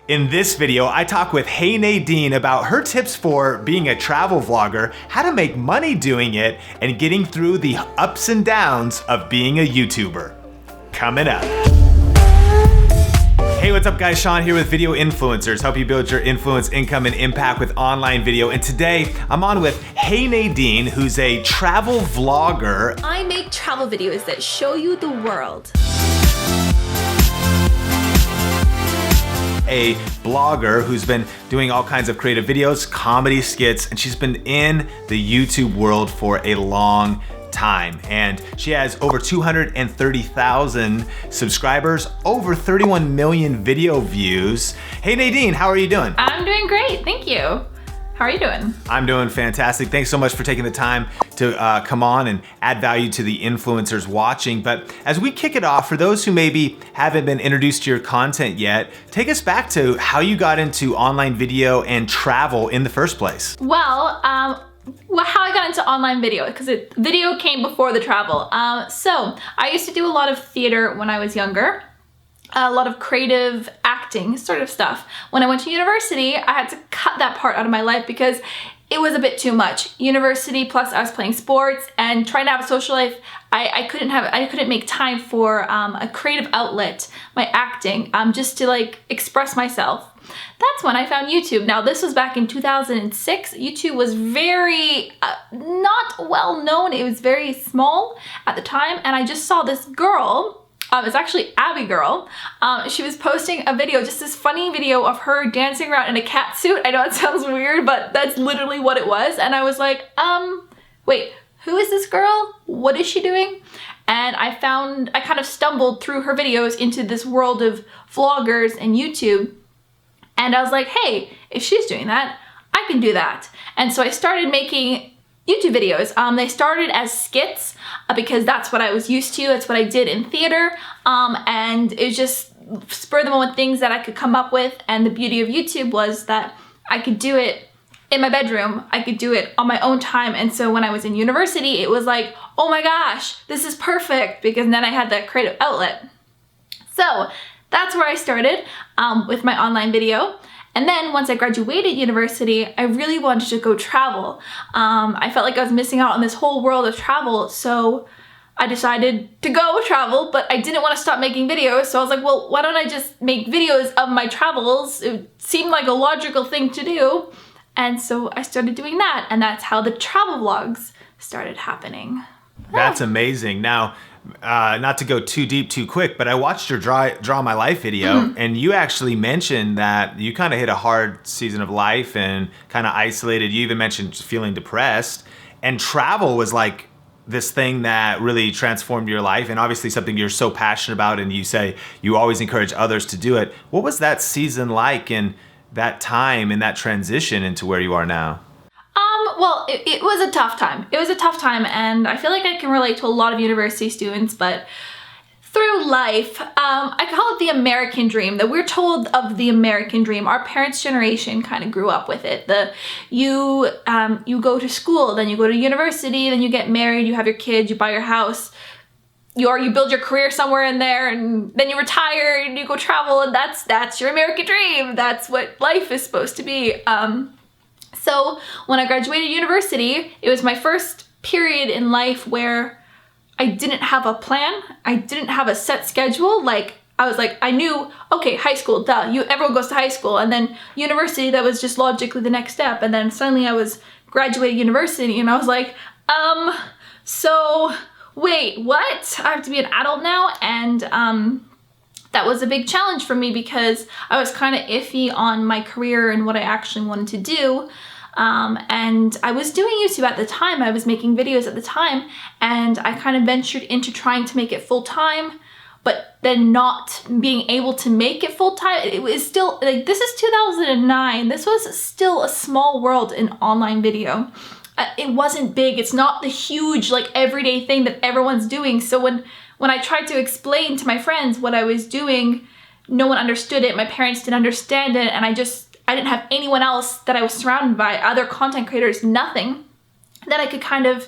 In this video, I talk with HeyNadine about her tips for being a travel vlogger, how to make money doing it, and getting through the ups and downs of being a YouTuber. Coming up. Hey, what's up guys? Sean here with Video Influencers. Help you build your influence, income, and impact with online video. And today, I'm on with HeyNadine, who's a travel vlogger. I make travel videos that show you the world. A blogger who's been doing all kinds of creative videos, comedy skits, and she's been in the YouTube world for a long time. And she has over 230,000 subscribers, over 31 million video views. Hey Nadine, how are you doing? I'm doing great, thank you. How are you doing? I'm doing fantastic. Thanks so much for taking the time to come on and add value to the influencers watching. But as we kick it off, for those who maybe haven't been introduced to your content yet, take us back to how you got into online video and travel in the first place. Well, how I got into online video, because video came before the travel. So I used to do a lot of theater when I was younger. A lot of creative acting sort of stuff. When I went to university, I had to cut that part out of my life because it was a bit too much. University plus I was playing sports and trying to have a social life. I couldn't make time for a creative outlet, my acting, just to like express myself. That's when I found YouTube. Now this was back in 2006. YouTube was very not well known. It was very small at the time, and I just saw this girl. It's actually Abby Girl. She was posting a video, just this funny video of her dancing around in a cat suit. I know it sounds weird, but that's literally what it was. And I was like, wait, who is this girl? What is she doing? And I kind of stumbled through her videos into this world of vloggers and YouTube. And I was like, hey, if she's doing that, I can do that. And so I started making YouTube videos. They started as skits because that's what I was used to. That's what I did in theater. And it was just spur of the moment things that I could come up with. And the beauty of YouTube was that I could do it in my bedroom. I could do it on my own time. And so when I was in university, it was like, oh my gosh, this is perfect, because then I had that creative outlet. So that's where I started with my online video. And then once I graduated university, I really wanted to go travel. I felt like I was missing out on this whole world of travel, so I decided to go travel, but I didn't want to stop making videos, so I was like, well, why don't I just make videos of my travels? It seemed like a logical thing to do, and so I started doing that, and that's how the travel vlogs started happening. That's amazing. Now, not to go too deep too quick, but I watched your Draw My Life video, and you actually mentioned that you kind of hit a hard season of life and kind of isolated. You even mentioned feeling depressed, and travel was like this thing that really transformed your life, and obviously something you're so passionate about, and you say you always encourage others to do it. What was that season like, and that time and that transition into where you are now? Well, it was a tough time. It was a tough time, and I feel like I can relate to a lot of university students, but through life, I call it the American dream, that we're told of the American dream. Our parents' generation kind of grew up with it. You go to school, then you go to university, then you get married, you have your kids, you buy your house, you build your career somewhere in there, and then you retire and you go travel, and that's your American dream. That's what life is supposed to be. So when I graduated university, it was my first period in life where I didn't have a plan. I didn't have a set schedule. Like, I was like, I knew, okay, high school, duh, everyone goes to high school. And then university, that was just logically the next step. And then suddenly I was graduating university, and I was like, so wait, what? I have to be an adult now? And that was a big challenge for me because I was kind of iffy on my career and what I actually wanted to do. And I was doing YouTube at the time. I was making videos at the time, and I kind of ventured into trying to make it full-time, but then not being able to make it full-time. It was still, like, this is 2009. This was still a small world in online video. It wasn't big. It's not the huge, like, everyday thing that everyone's doing. So when I tried to explain to my friends what I was doing, no one understood it. My parents didn't understand it, and I didn't have anyone else that I was surrounded by, other content creators, nothing that I could kind of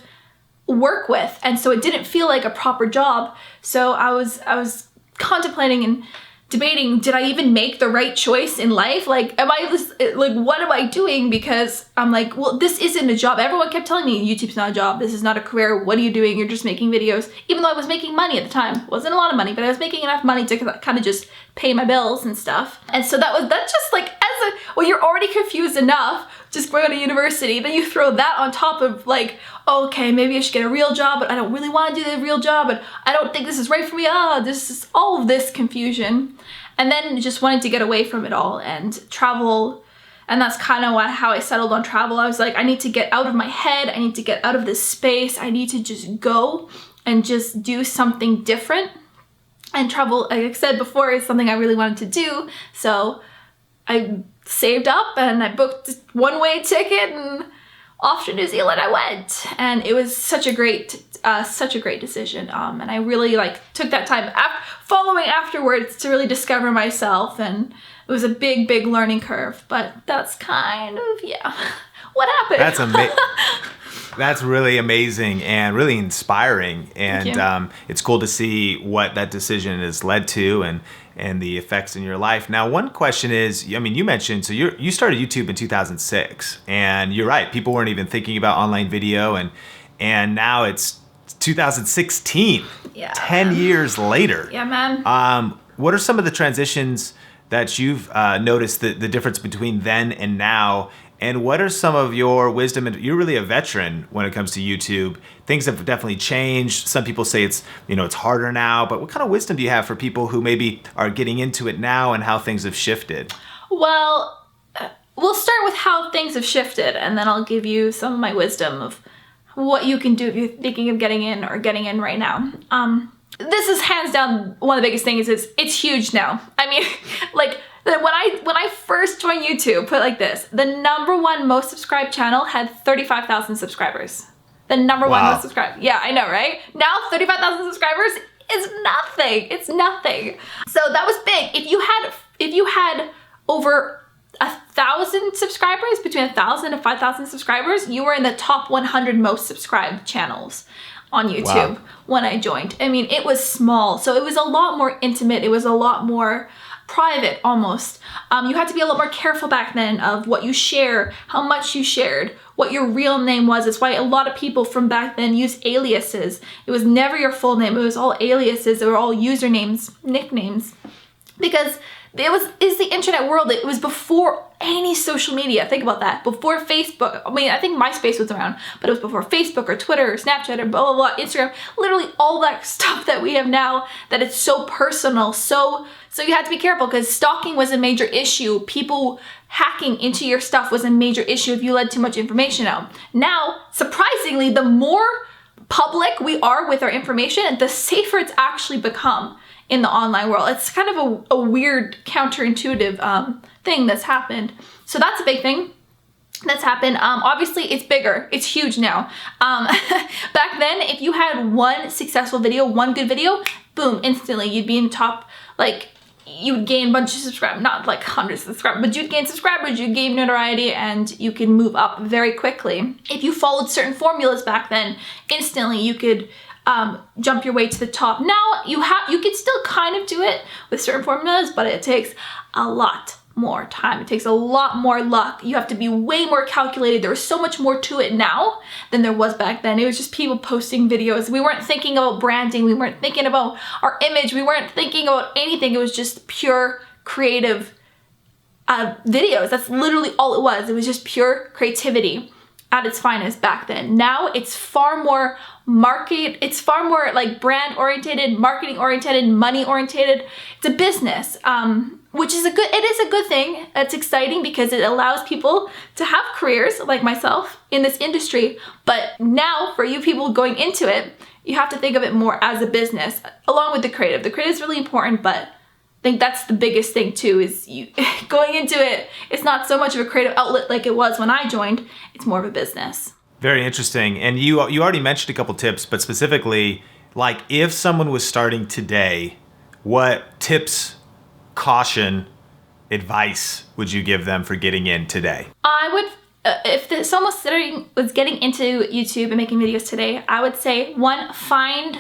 work with. And so it didn't feel like a proper job. So I was contemplating and debating, did I even make the right choice in life? Like, what am I doing? Because I'm like, well, this isn't a job. Everyone kept telling me YouTube's not a job. This is not a career. What are you doing? You're just making videos. Even though I was making money at the time. It wasn't a lot of money, but I was making enough money to kind of just pay my bills and stuff. And so that's just like, well, you're already confused enough just going to university. Then you throw that on top of like, oh, okay, maybe I should get a real job, but I don't really want to do the real job, and I don't think this is right for me. This is all of this confusion. And then just wanted to get away from it all and travel. And that's kind of how I settled on travel. I was like, I need to get out of my head. I need to get out of this space. I need to just go and just do something different. And travel, like I said before, is something I really wanted to do. So I saved up and I booked a one-way ticket and off to New Zealand I went. And it was such a great decision. And I really took that time following afterwards to really discover myself. And it was a big, big learning curve. But that's kind of, what happened. That's amazing. That's really amazing and really inspiring. And it's cool to see what that decision has led to and the effects in your life. Now, one question is, I mean, you mentioned, so you started YouTube in 2006, and you're right, people weren't even thinking about online video, and now it's 2016, 10 years later. Yeah, man. What are some of the transitions that you've noticed, the difference between then and now? And what are some of your wisdom? And you're really a veteran when it comes to YouTube. Things have definitely changed. Some people say it's harder now, but what kind of wisdom do you have for people who maybe are getting into it now and how things have shifted? Well, we'll start with how things have shifted, and then I'll give you some of my wisdom of what you can do if you're thinking of getting in right now. This is hands down one of the biggest things is it's huge now. I mean, when I first joined YouTube, put it like this, the #1 most subscribed channel had 35,000 subscribers. The #1 most subscribed. Yeah, I know, right? Now 35,000 subscribers is nothing. It's nothing. So that was big. If you had over 1,000 subscribers, between 1,000 and 5,000 subscribers, you were in the top 100 most subscribed channels on YouTube when I joined. I mean, it was small, so it was a lot more intimate. It was a lot more private almost. You had to be a lot more careful back then of what you share, how much you shared, what your real name was. That's why a lot of people from back then used aliases. It was never your full name. It was all aliases. They were all usernames, nicknames, because it's the internet world. It was before any social media. Think about that. Before Facebook. I mean, I think MySpace was around, but it was before Facebook or Twitter or Snapchat or blah, blah, blah, Instagram. Literally all that stuff that we have now, that it's so personal. So you had to be careful because stalking was a major issue. People hacking into your stuff was a major issue if you let too much information out. Now, surprisingly, the more public we are with our information, the safer it's actually become in the online world. It's kind of a weird counterintuitive thing that's happened. So that's a big thing that's happened. Obviously it's bigger, it's huge now. Back then, if you had one successful video, one good video, boom, instantly you'd be in top, you would gain a bunch of subscribers, not like hundreds of subscribers, but you'd gain subscribers, you'd gain notoriety, and you can move up very quickly. If you followed certain formulas back then, instantly you could jump your way to the top. Now you can still kind of do it with certain formulas, but it takes a lot more time. It takes a lot more luck. You have to be way more calculated. There was so much more to it now than there was back then. It was just people posting videos. We weren't thinking about branding. We weren't thinking about our image. We weren't thinking about anything. It was just pure creative videos. That's literally all it was. It was just pure creativity at its finest back then. Now it's far more it's far more brand oriented, marketing oriented, money oriented. It's a business, which is it is a good thing. It's exciting because it allows people to have careers like myself in this industry. But now for you people going into it, you have to think of it more as a business along with the creative. The creative is really important, but I think that's the biggest thing too, is you going into it, it's not so much of a creative outlet like it was when I joined. It's more of a business. Very interesting. And you already mentioned a couple tips, but specifically, if someone was starting today, what tips, caution, advice would you give them for getting in today? I would, if someone was getting into YouTube and making videos today, I would say, one, find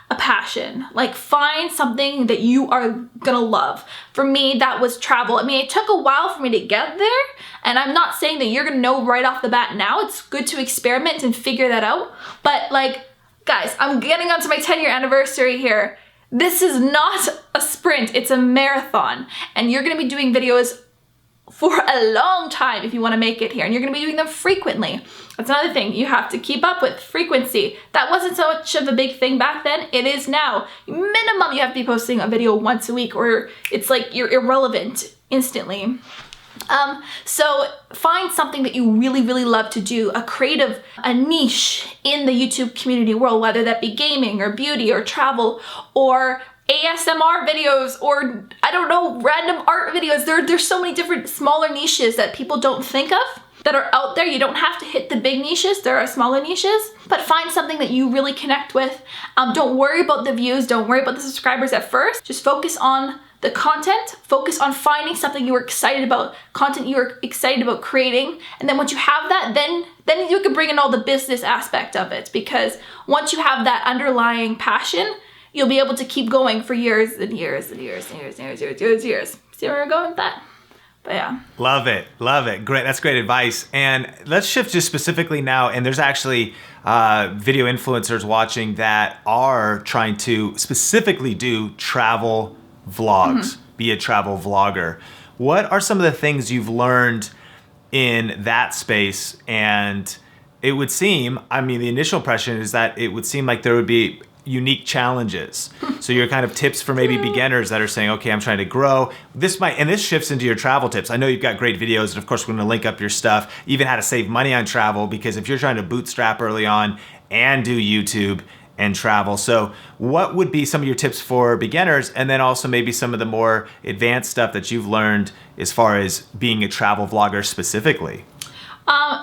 a passion. Like find something that you are gonna love. For me, that was travel. I mean, it took a while for me to get there, and I'm not saying that you're gonna know right off the bat now. It's good to experiment and figure that out. But like, guys, I'm getting onto my 10-year anniversary here. This is not a sprint, it's a marathon. And you're gonna be doing videos for a long time if you wanna make it here, and you're gonna be doing them frequently. That's another thing, you have to keep up with frequency. That wasn't so much of a big thing back then, it is now. Minimum, you have to be posting a video once a week, or it's like you're irrelevant instantly. So find something that you really, really love to do, a niche in the YouTube community world, whether that be gaming or beauty or travel or ASMR videos, or I don't know, random art videos. There's so many different smaller niches that people don't think of that are out there. You don't have to hit the big niches, there are smaller niches, but find something that you really connect with. Don't worry about the views, don't worry about the subscribers at first, just focus on the content, focus on finding something you're excited about, content you're excited about creating, and then once you have that, then you can bring in all the business aspect of it, because once you have that underlying passion, you'll be able to keep going for years and years and years and years and years and years. See where we're going with that? But yeah. Love it, love it. Great, that's great advice. And let's shift just specifically now, and there's actually video influencers watching that are trying to specifically do travel vlogs, be a travel vlogger. What are some of the things you've learned in that space? And it would seem, I mean, the initial impression is that it would seem like there would be unique challenges. So your kind of tips for maybe beginners that are saying, okay, I'm trying to grow. This shifts into your travel tips. I know you've got great videos, and of course we're gonna link up your stuff, even how to save money on travel, because if you're trying to bootstrap early on and do YouTube and travel. So what would be some of your tips for beginners, and then also maybe some of the more advanced stuff that you've learned as far as being a travel vlogger specifically?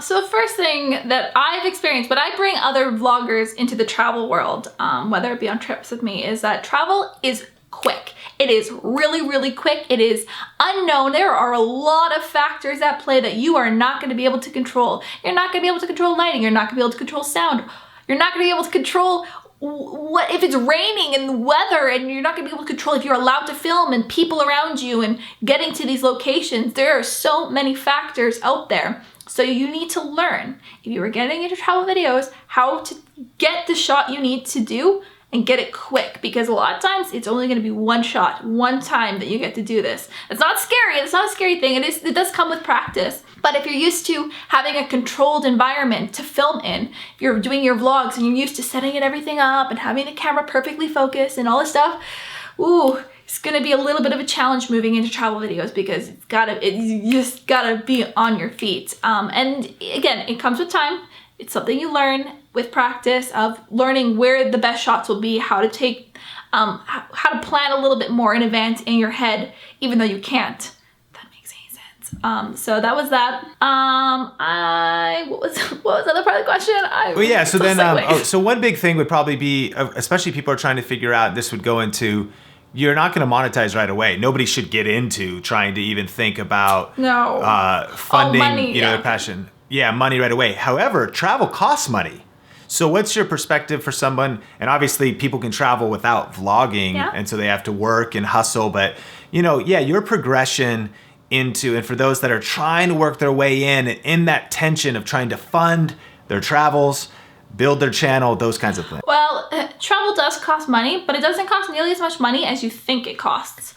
So the first thing that I've experienced, but I bring other vloggers into the travel world, whether it be on trips with me, is that travel is quick. It is really, really quick. It is unknown. There are a lot of factors at play that you are not going to be able to control. You're not going to be able to control lighting. You're not going to be able to control sound. You're not going to be able to control what if it's raining and the weather, and you're not going to be able to control if you're allowed to film and people around you and getting to these locations. There are so many factors out there. So you need to learn, if you are getting into travel videos, how to get the shot you need to do and get it quick, because a lot of times it's only going to be one shot, one time that you get to do this. It's not scary. It's not a scary thing. It does come with practice. But if you're used to having a controlled environment to film in, if you're doing your vlogs and you're used to setting everything up and having the camera perfectly focused and all this stuff, ooh, it's gonna be a little bit of a challenge moving into travel videos, because you just gotta be on your feet. And again, it comes with time. It's something you learn with practice of learning where the best shots will be, how to take, how to plan a little bit more in advance in your head, even though you can't. If that makes any sense. So that was that. What was the other part of the question? Well, yeah. So then, so one big thing would probably be, especially people are trying to figure out. This would go into, you're not going to monetize right away. Nobody should get into trying to even think about funding, money, their passion. Yeah, money right away. However, travel costs money. So what's your perspective for someone, and obviously people can travel without vlogging, and so they have to work and hustle, but your progression into, and for those that are trying to work their way in that tension of trying to fund their travels, build their channel, those kinds of things. Well, travel does cost money, but it doesn't cost nearly as much money as you think it costs.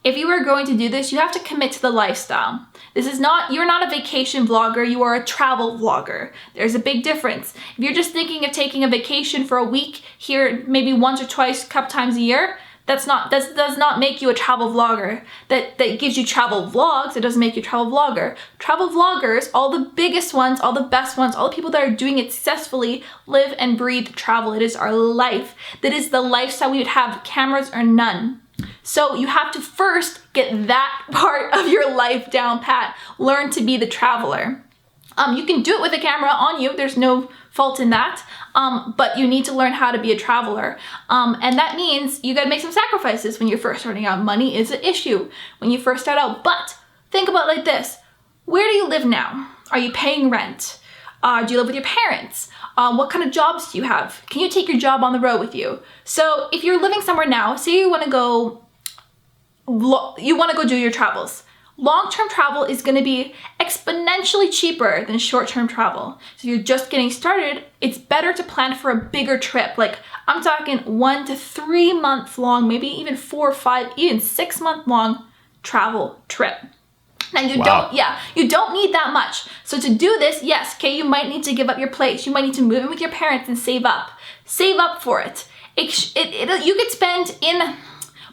If you are going to do this, you have to commit to the lifestyle. You're not a vacation vlogger, you are a travel vlogger. There's a big difference. If you're just thinking of taking a vacation for a week here, maybe once or twice, a couple times a year, that does not make you a travel vlogger. That gives you travel vlogs, it doesn't make you a travel vlogger. Travel vloggers, all the biggest ones, all the best ones, all the people that are doing it successfully live and breathe travel. It is our life. That is the lifestyle we would have, cameras or none. So you have to first get that part of your life down pat. Learn to be the traveler. You can do it with a camera on you, there's no fault in that, but you need to learn how to be a traveler. And that means you gotta make some sacrifices when you're first starting out. Money is an issue when you first start out, but think about it like this. Where do you live now? Are you paying rent? Do you live with your parents? What kind of jobs do you have? Can you take your job on the road with you? So if you're living somewhere now, say you want to go do your travels. Long-term travel is going to be exponentially cheaper than short-term travel. So if you're just getting started, it's better to plan for a bigger trip. Like I'm talking 1 to 3 months long, maybe even 4 or 5, even 6 month long travel trip. Now you don't need that much. So to do this, yes, okay, you might need to give up your place. You might need to move in with your parents and save up. Save up for it. You could spend in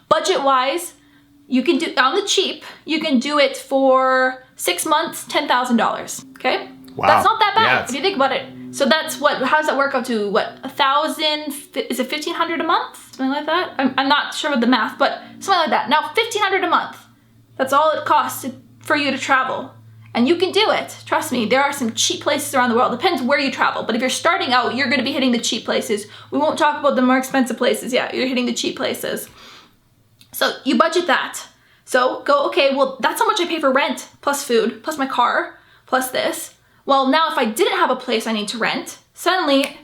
budget-wise, you can do on the cheap, you can do it for 6 months, $10,000, okay? Wow. That's not that bad Yeah, if you think about it. So that's how does that work out to what, 1,000, is it 1,500 a month? Something like that? I'm not sure of the math, but something like that. Now 1,500 a month, that's all it costs for you to travel. And you can do it, trust me, there are some cheap places around the world. Depends where you travel, but if you're starting out, you're gonna be hitting the cheap places. We won't talk about the more expensive places, yeah, you're hitting the cheap places. So you budget that. So go, okay, well, that's how much I pay for rent, plus food, plus my car, plus this. Well, now if I didn't have a place I need to rent, suddenly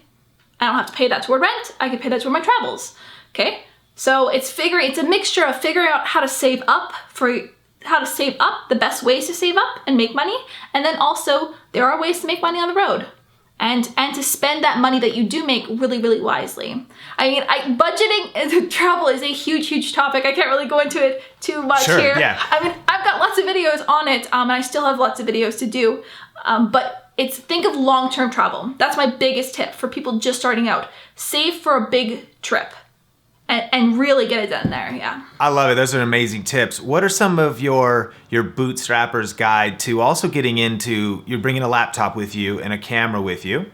I don't have to pay that toward rent. I could pay that toward my travels, okay? So it's a mixture of figuring out how to save up, the best ways to save up and make money. And then also there are ways to make money on the road. And to spend that money that you do make really, really wisely. I mean, budgeting travel is a huge, huge topic. I can't really go into it too much here. Yeah. I mean, I've got lots of videos on it, and I still have lots of videos to do. But think of long-term travel. That's my biggest tip for people just starting out. Save for a big trip. And really get it done there, yeah. I love it. Those are amazing tips. What are some of your bootstrapper's guide to also getting into, you're bringing a laptop with you and a camera with you,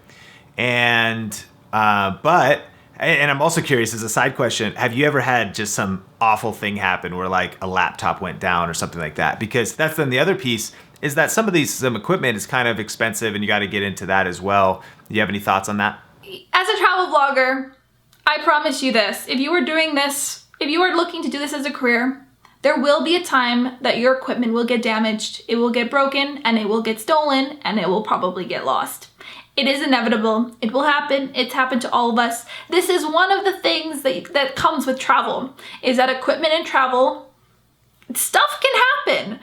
and I'm also curious as a side question, have you ever had just some awful thing happen where like a laptop went down or something like that? Because that's then the other piece is that some equipment is kind of expensive and you got to get into that as well. Do you have any thoughts on that? As a travel vlogger, I promise you this, if you are looking to do this as a career, there will be a time that your equipment will get damaged, it will get broken, and it will get stolen, and it will probably get lost. It is inevitable. It will happen. It's happened to all of us. This is one of the things that comes with travel, is that equipment and travel, stuff can happen.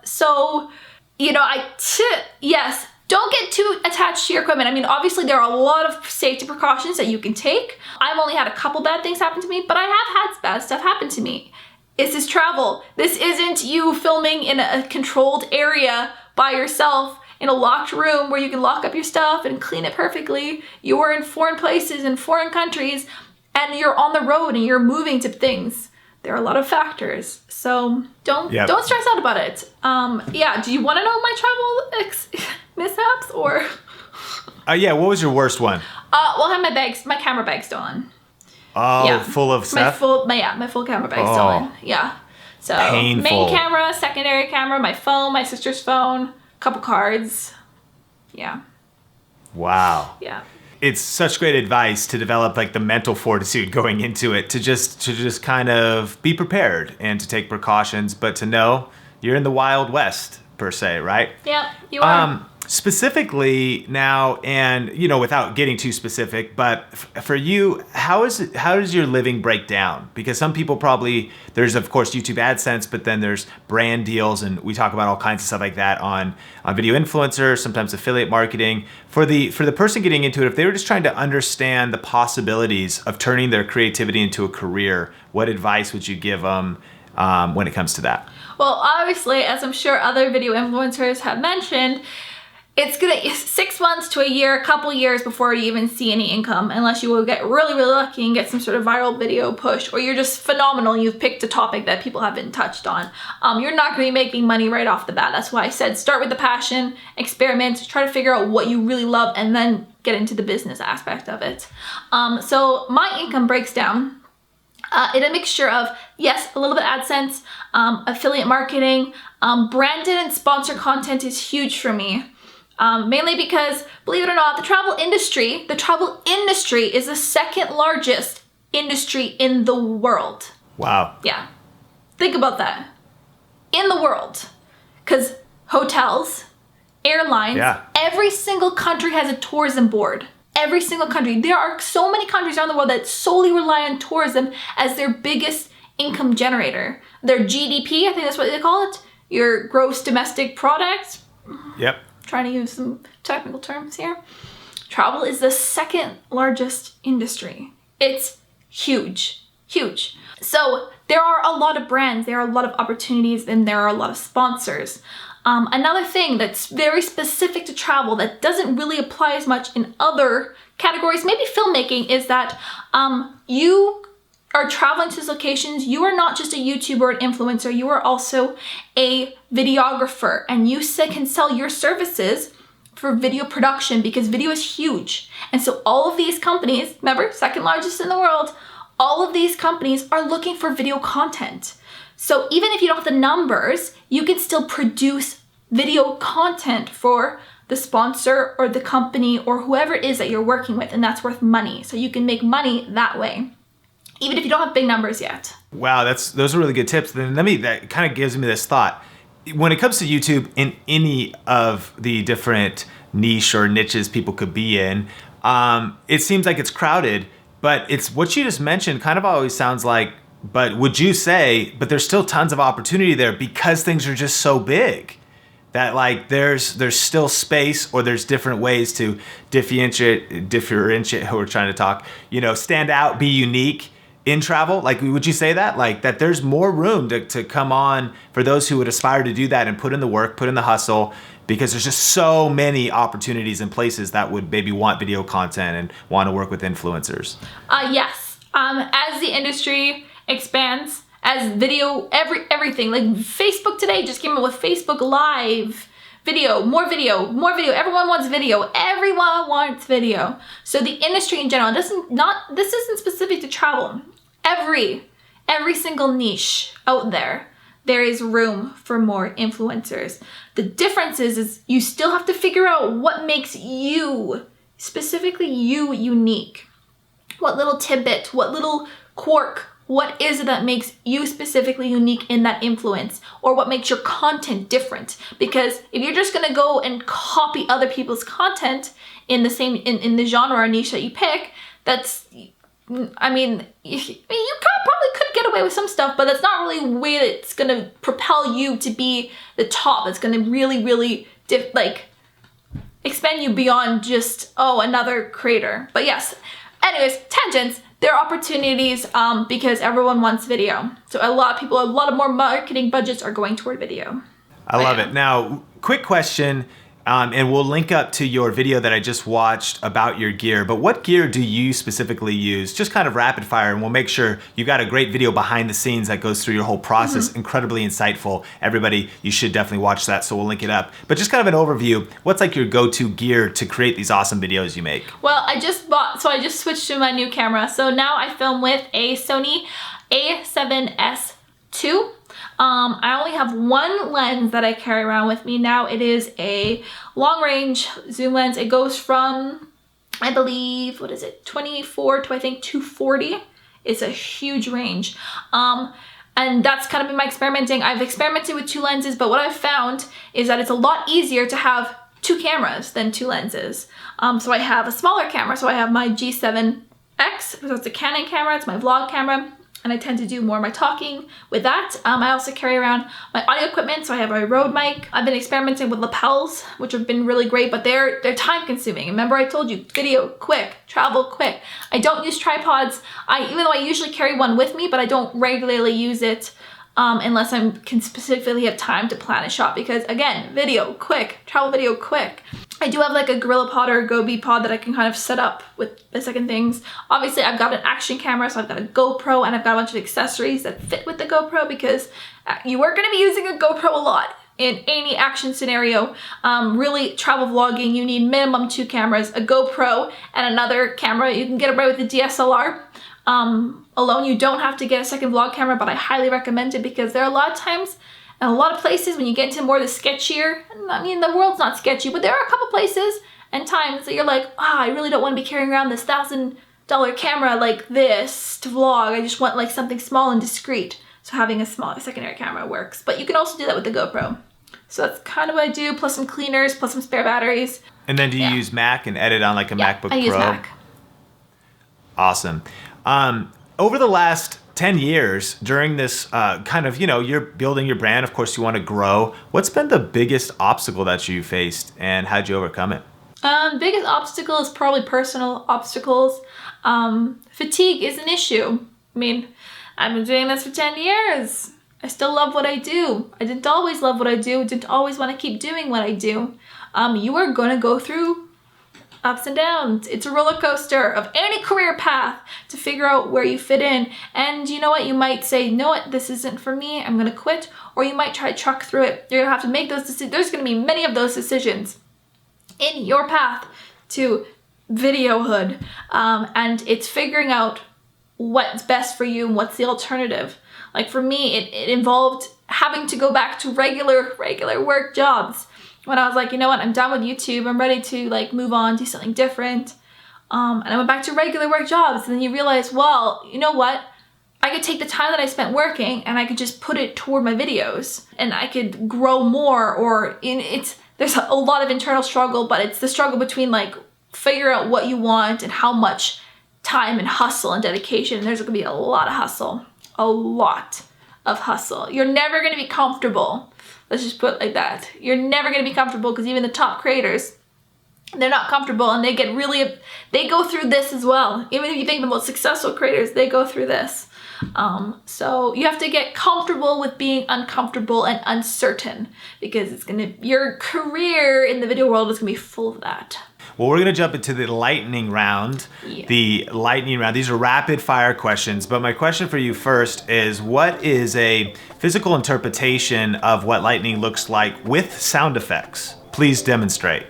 So, yes, don't get too attached to your equipment. I mean, obviously there are a lot of safety precautions that you can take. I've only had a couple bad things happen to me, but I have had bad stuff happen to me. This is travel. This isn't you filming in a controlled area by yourself in a locked room where you can lock up your stuff and clean it perfectly. You are in foreign places and foreign countries, and you're on the road and you're moving to things. There are a lot of factors, so don't stress out about it. Do you want to know my travel mishaps or? Yeah. What was your worst one? Well, I had my camera bag stolen. Oh, yeah. Full of stuff? My full camera bag stolen. Yeah. So painful. Main camera, secondary camera, my phone, my sister's phone, a couple cards. Yeah. Wow. Yeah. It's such great advice to develop like the mental fortitude going into it, to just kind of be prepared and to take precautions, but to know you're in the Wild West per se, right? Yeah, you are. Specifically now, and without getting too specific, but for you, how does your living break down? Because some people there's of course YouTube AdSense, but then there's brand deals, and we talk about all kinds of stuff like that on video influencers, sometimes affiliate marketing. For the person getting into it, if they were just trying to understand the possibilities of turning their creativity into a career, what advice would you give them when it comes to that? Well, obviously, as I'm sure other video influencers have mentioned, it's gonna 6 months to a year, a couple years before you even see any income, unless you will get really, really lucky and get some sort of viral video push, or you're just phenomenal and you've picked a topic that people haven't touched on. You're not gonna be making money right off the bat. That's why I said start with the passion, experiment, try to figure out what you really love, and then get into the business aspect of it. So my income breaks down in a mixture of, yes, a little bit AdSense, affiliate marketing, branded and sponsored content is huge for me. Mainly because, believe it or not, the travel industry is the second largest industry in the world. Wow. Yeah. Think about that. In the world. Because hotels, airlines, every single country has a tourism board. every single country. There are so many countries around the world that solely rely on tourism as their biggest income generator. Their GDP, I think that's what they call it, your gross domestic product. Yep. Trying to use some technical terms here. Travel is the second largest industry. It's huge, huge. So there are a lot of brands, there are a lot of opportunities, and there are a lot of sponsors. Another thing that's very specific to travel that doesn't really apply as much in other categories, maybe filmmaking, is that you are traveling to these locations. You are not just a YouTuber or an influencer, you are also a videographer, and you can sell your services for video production because video is huge. And so all of these companies, remember, second largest in the world, all of these companies are looking for video content. So even if you don't have the numbers, you can still produce video content for the sponsor or the company or whoever it is that you're working with, and that's worth money. So you can make money that way, even if you don't have big numbers yet. Wow, those are really good tips. Then that kind of gives me this thought. When it comes to YouTube, in any of the different niche or niches people could be in, it seems like it's crowded, but it's what you just mentioned kind of always sounds like, but would you say, but there's still tons of opportunity there because things are just so big that like there's still space, or there's different ways to differentiate who we're trying to talk, stand out, be unique in travel? Like, would you say that? Like, that there's more room to come on for those who would aspire to do that and put in the work, put in the hustle, because there's just so many opportunities and places that would maybe want video content and want to work with influencers? Yes. As the industry expands, as video, everything, like Facebook today just came up with Facebook Live, video, more video, more video. Everyone wants video. Everyone wants video. So the industry in general this isn't specific to travel. Every single niche out there is room for more influencers. The difference is you still have to figure out what makes you, specifically you, unique. What little tidbit, what little quirk, what is it that makes you specifically unique in that influence, or what makes your content different? Because if you're just gonna go and copy other people's content in the same in the genre or niche that you pick, I mean, you probably could get away with some stuff, but that's not really a way that's gonna propel you to be the top. That's gonna really, really expand you beyond just, another creator. But yes, anyways, tangents. There are opportunities because everyone wants video. So a lot of more marketing budgets are going toward video. I love it. Now, quick question, and we'll link up to your video that I just watched about your gear, but what gear do you specifically use? Just kind of rapid fire, and we'll make sure you've got a great video behind the scenes that goes through your whole process. Incredibly insightful. Everybody, you should definitely watch that, so we'll link it up. But just kind of an overview, what's like your go-to gear to create these awesome videos you make? Well, I just switched to my new camera. So now I film with a Sony A7S II. I only have one lens that I carry around with me now. It is a long range zoom lens. It goes from, I believe, 24 to I think 240. It's a huge range. And that's kind of been my experimenting. I've experimented with two lenses, but what I've found is that it's a lot easier to have two cameras than two lenses. So I have a smaller camera. So I have my G7X, so it's a Canon camera, it's my vlog camera. And I tend to do more of my talking with that. I also carry around my audio equipment, so I have a Rode mic. I've been experimenting with lapels, which have been really great, but they're time consuming. Remember I told you, video quick, travel quick. I don't use tripods. Even though I usually carry one with me, but I don't regularly use it unless I can specifically have time to plan a shot, because again, video quick, travel video quick. I do have like a GorillaPod or a Gobi pod that I can kind of set up with the second things. Obviously, I've got an action camera, so I've got a GoPro, and I've got a bunch of accessories that fit with the GoPro, because you are gonna be using a GoPro a lot in any action scenario. Really, travel vlogging, you need minimum 2 cameras, a GoPro and another camera. You can get away with the DSLR. Alone, you don't have to get a second vlog camera, but I highly recommend it, because there are a lot of times and a lot of places when you get into more of the sketchier, I mean, the world's not sketchy, but there are a couple places and times that you're like, I really don't want to be carrying around this $1,000 camera like this to vlog. I just want like something small and discreet. So having a small secondary camera works, but you can also do that with the GoPro. So that's kind of what I do, plus some cleaners, plus some spare batteries. And then do you use Mac and edit on like a MacBook Pro? I use Mac. Awesome. Over the last 10 years, during this kind of, you're building your brand, of course you want to grow. What's been the biggest obstacle that you faced and how'd you overcome it? Biggest obstacle is probably personal obstacles. Fatigue is an issue. I mean, I've been doing this for 10 years. I still love what I do. I didn't always love what I do. Didn't always want to keep doing what I do. You are going to go through ups and downs. It's a roller coaster of any career path to figure out where you fit in. And you know what? You might say, you know what? This isn't for me. I'm going to quit. Or you might try to truck through it. You're going to have to make those decisions. There's going to be many of those decisions in your path to videohood. And it's figuring out what's best for you and what's the alternative. Like for me, it involved having to go back to regular work jobs. When I was like, you know what, I'm done with YouTube. I'm ready to like move on, do something different. And I went back to regular work jobs. And then you realize, well, you know what? I could take the time that I spent working and I could just put it toward my videos and I could grow more. There's a lot of internal struggle, but it's the struggle between like figure out what you want and how much time and hustle and dedication. There's gonna be a lot of hustle. A lot of hustle. You're never going to be comfortable. Let's just put it like that. You're never going to be comfortable because even the top creators, they're not comfortable and they go through this as well. Even if you think the most successful creators, they go through this. So you have to get comfortable with being uncomfortable and uncertain because your career in the video world is going to be full of that. Well, we're going to jump into the lightning round. Yeah. The lightning round. These are rapid fire questions. But my question for you first is, what is a physical interpretation of what lightning looks like with sound effects? Please demonstrate.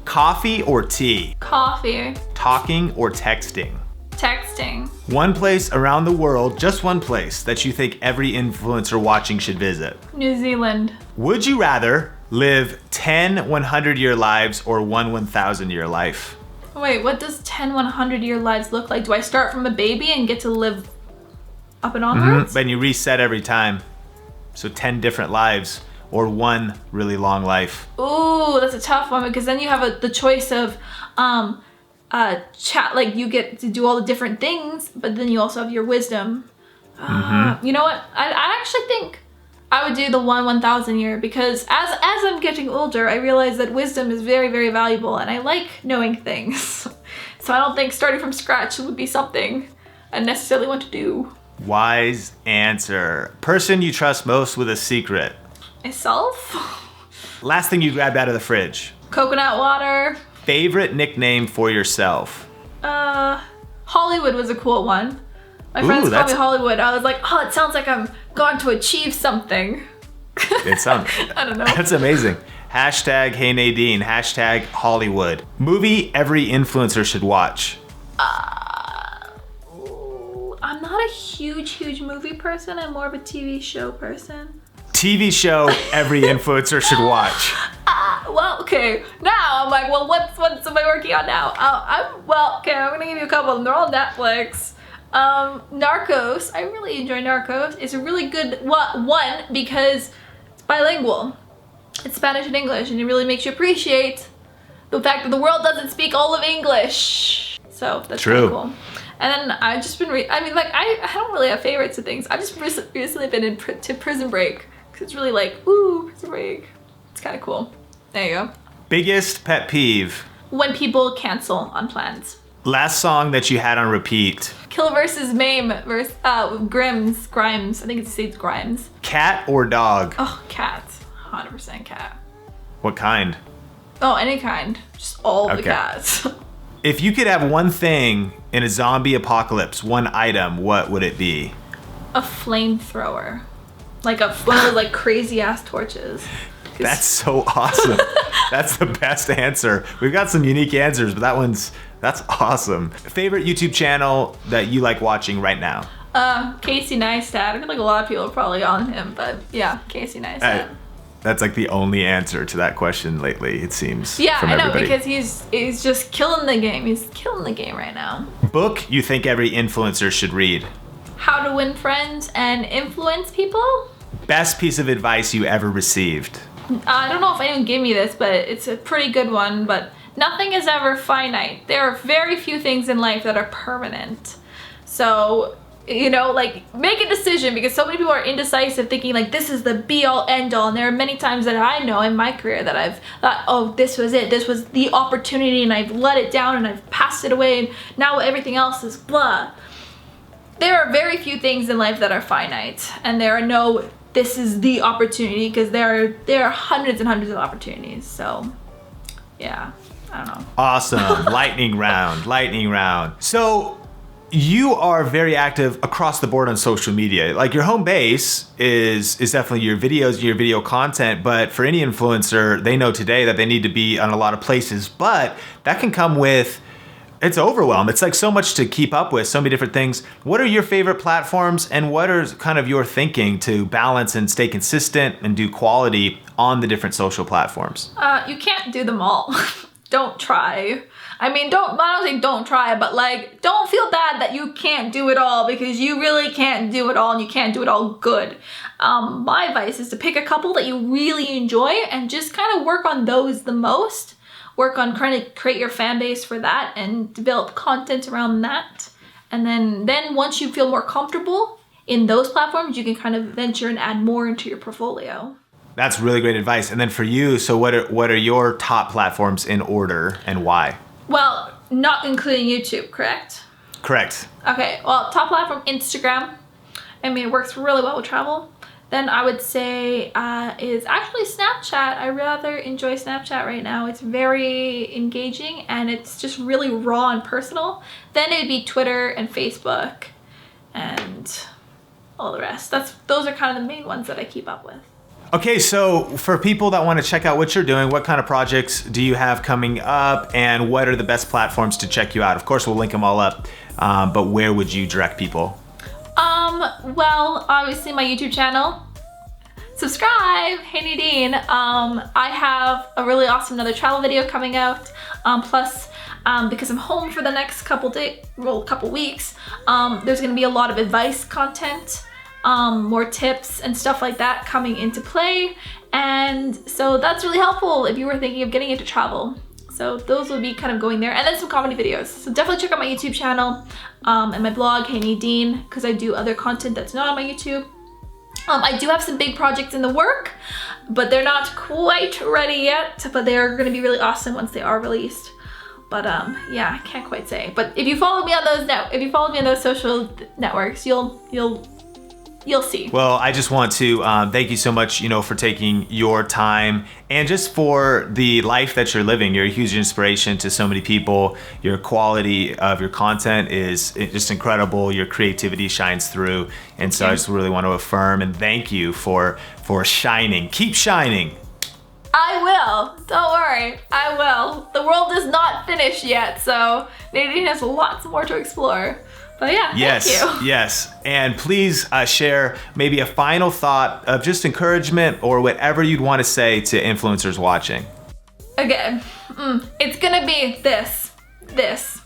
Coffee or tea? Coffee. Talking or texting? Texting. One place around the world, just one place, that you think every influencer watching should visit? New Zealand. Would you rather live 10 100-year lives or one 1,000-year life? Wait, what does 10 100-year lives look like? Do I start from a baby and get to live up and onwards? And you reset every time. So 10 different lives or one really long life. Ooh, that's a tough one because then you have the choice of chat, like you get to do all the different things, but then you also have your wisdom. You know what? I actually think I would do the 1,000 year because as I'm getting older, I realize that wisdom is very, very valuable and I like knowing things. So I don't think starting from scratch would be something I necessarily want to do. Wise answer. Person you trust most with a secret? Myself? Last thing you grabbed out of the fridge? Coconut water. Favorite nickname for yourself? Hollywood was a cool one. My friends call me Hollywood. I was like, oh, it sounds like I'm going to achieve something. It sounds. I don't know. That's amazing. Hashtag HeyNadine. Hashtag Hollywood. Movie every influencer should watch. I'm not a huge movie person. I'm more of a TV show person. TV show every influencer should watch. Well, okay. Now I'm like, well, what am I working on now? I'm gonna give you a couple of them. They're all Netflix. Narcos. I really enjoy Narcos. It's a really good one because it's bilingual. It's Spanish and English, and it really makes you appreciate the fact that the world doesn't speak all of English. So that's true. Really cool. And then I've just been I don't really have favorites of things. I've just recently been to Prison Break because it's really like, ooh, Prison Break. It's kind of cool. There you go. Biggest pet peeve? When people cancel on plans. Last song that you had on repeat? Kill versus Mame versus Grimes. I think it's Grimes. Cat or dog? Oh, cat. 100% cat. What kind? Oh, any kind. Just all the cats. If you could have one thing in a zombie apocalypse, one item, what would it be? A flamethrower. Like one of those like crazy ass torches. That's so awesome. That's the best answer. We've got some unique answers, but that's awesome. Favorite YouTube channel that you like watching right now? Casey Neistat. I feel like a lot of people are probably on him, but yeah, Casey Neistat. That's like the only answer to that question lately, it seems. Yeah, from I know, everybody. because he's just killing the game. He's killing the game right now. Book you think every influencer should read? How to Win Friends and Influence People. best piece of advice you ever received? I don't know if anyone gave me this, but it's a pretty good one, but nothing is ever finite. There are very few things in life that are permanent. So, you know, like, make a decision, because so many people are indecisive, thinking like this is the be all end all. And there are many times that I know in my career that I've thought, oh, this was it, this was the opportunity, and I've let it down and I've passed it away, and now everything else is blah. There are very few things in life that are finite, and there are no this is the opportunity, because there are hundreds and hundreds of opportunities. So yeah, I don't know. Awesome. Lightning round. So you are very active across the board on social media. Like, your home base is definitely your videos, your video content, but for any influencer, they know today that they need to be on a lot of places, but that can come with, it's overwhelm. It's like so much to keep up with, so many different things. What are your favorite platforms, and what are kind of your thinking to balance and stay consistent and do quality on the different social platforms? You can't do them all. Don't try. I mean, don't try, but like, don't feel bad that you can't do it all, because you really can't do it all, and you can't do it all good. My advice is to pick a couple that you really enjoy and just kind of work on those the most. Work on trying to create your fan base for that and develop content around that. And then once you feel more comfortable in those platforms, you can kind of venture and add more into your portfolio. That's really great advice. And then for you, so what are your top platforms in order, and why? Well, not including YouTube, correct? Correct. Okay, well, top platform, Instagram. I mean, it works really well with travel. Then I would say is actually Snapchat. I rather enjoy Snapchat right now. It's very engaging, and it's just really raw and personal. Then it'd be Twitter and Facebook and all the rest. Those are kind of the main ones that I keep up with. Okay, so for people that want to check out what you're doing, what kind of projects do you have coming up, and what are the best platforms to check you out? Of course, we'll link them all up, but where would you direct people? Well, obviously my YouTube channel. Subscribe, HeyNadine. I have a really awesome another travel video coming out. Plus, because I'm home for the next couple weeks, there's gonna be a lot of advice content, more tips and stuff like that coming into play. And so that's really helpful if you were thinking of getting into travel. So those will be kind of going there, and then some comedy videos. So definitely check out my YouTube channel and my blog, HeyNadine, because I do other content that's not on my YouTube. I do have some big projects in the work, but they're not quite ready yet, but they're gonna be really awesome once they are released. But yeah, I can't quite say. But if you follow me on those social networks, you'll see. Well, I just want to thank you so much, for taking your time, and just for the life that you're living. You're a huge inspiration to so many people. Your quality of your content is just incredible. Your creativity shines through. And so I just really want to affirm and thank you for shining. Keep shining. I will. Don't worry. I will. The world is not finished yet, so Nadine has lots more to explore. But yeah, thank you. Yes. And please share maybe a final thought of just encouragement or whatever you'd want to say to influencers watching. Okay, it's gonna be this. This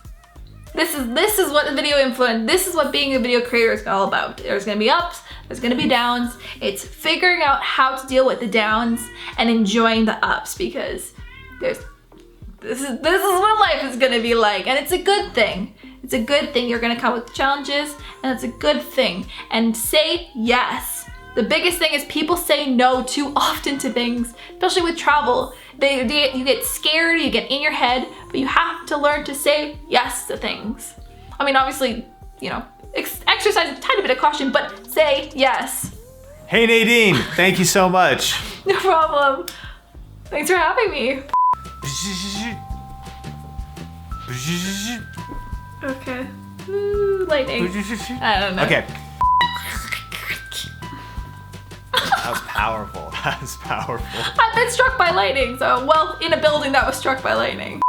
is what the video influence, this is what being a video creator is all about. There's gonna be ups, there's gonna be downs. It's figuring out how to deal with the downs and enjoying the ups, because this is what life is gonna be like, and it's a good thing. It's a good thing. You're gonna come with challenges, and it's a good thing. And say yes. The biggest thing is people say no too often to things, especially with travel. You get scared, you get in your head, but you have to learn to say yes to things. I mean, obviously, exercise a tiny bit of caution, but say yes. Hey Nadine, thank you so much. No problem. Thanks for having me. Okay. Ooh, lightning. I don't know. Okay. That was powerful. I've been struck by lightning, so, well, in a building that was struck by lightning.